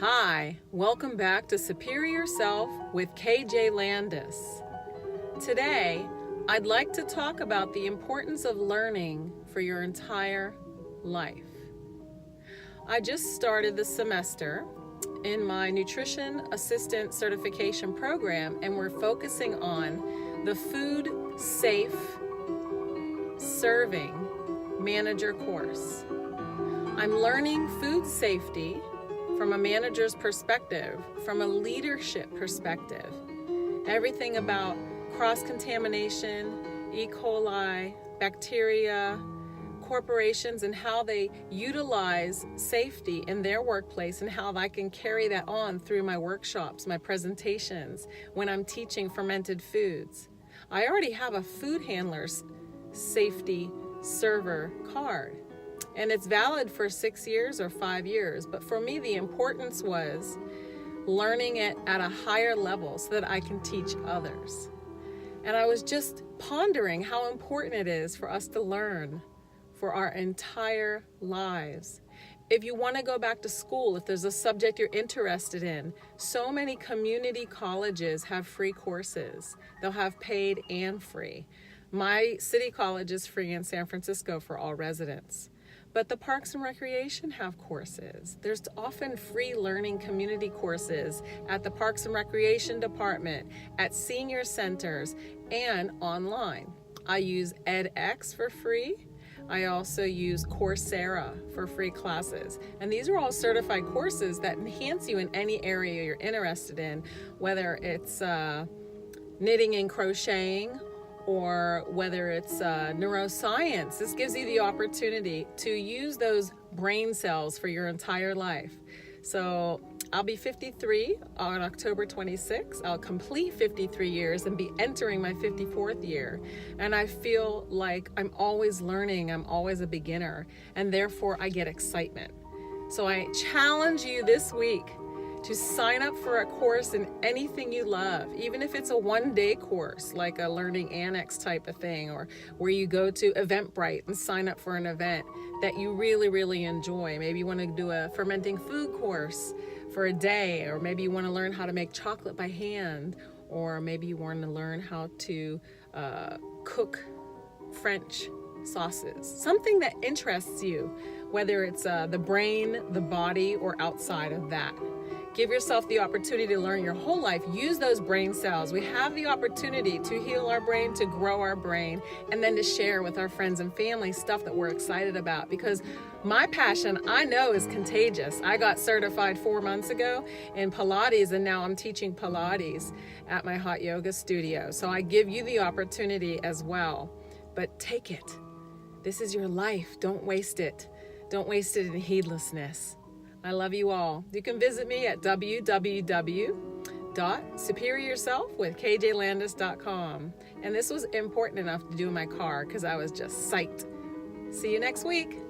Hi, welcome back to Superior Self with KJ Landis. Today, I'd like to talk about the importance of learning for your entire life. I just started this semester in my nutrition assistant certification program, and we're focusing on the food safe serving manager course. I'm learning food safety from a manager's perspective, from a leadership perspective. Everything about cross-contamination, E. coli, bacteria, corporations, and how they utilize safety in their workplace, and how I can carry that on through my workshops, my presentations, when I'm teaching fermented foods. I already have a food handler's safety server card, and it's valid for 6 years or 5 years. But for me, the importance was learning it at a higher level so that I can teach others. And I was just pondering how important it is for us to learn for our entire lives. If you want to go back to school, if there's a subject you're interested in, so many community colleges have free courses. They'll have paid and free. My city college is free in San Francisco for all residents. But the Parks and Recreation have courses. There's often free learning community courses at the Parks and Recreation Department, at senior centers, and online. I use edX for free. I also use Coursera for free classes. And these are all certified courses that enhance you in any area you're interested in, whether it's knitting and crocheting, or whether it's neuroscience. This gives you the opportunity to use those brain cells for your entire life. So I'll be 53 on October 26th. I'll complete 53 years and be entering my 54th year. And I feel like I'm always learning, I'm always a beginner, and therefore I get excitement. So I challenge you this week to sign up for a course in anything you love, even if it's a one-day course, like a learning annex type of thing, or where you go to Eventbrite and sign up for an event that you really, really enjoy. Maybe you want to do a fermenting food course for a day, or maybe you want to learn how to make chocolate by hand, or maybe you want to learn how to cook French sauces. Something that interests you, whether it's the brain, the body, or outside of that. Give yourself the opportunity to learn your whole life. Use those brain cells. We have the opportunity to heal our brain, to grow our brain, and then to share with our friends and family stuff that we're excited about. Because my passion, I know, is contagious. I got certified 4 months ago in Pilates, and now I'm teaching Pilates at my hot yoga studio. So I give you the opportunity as well. But take it. This is your life. Don't waste it. Don't waste it in heedlessness. I love you all. You can visit me at www.superiorselfwithkjlandis.com. And this was important enough to do in my car because I was just psyched. See you next week.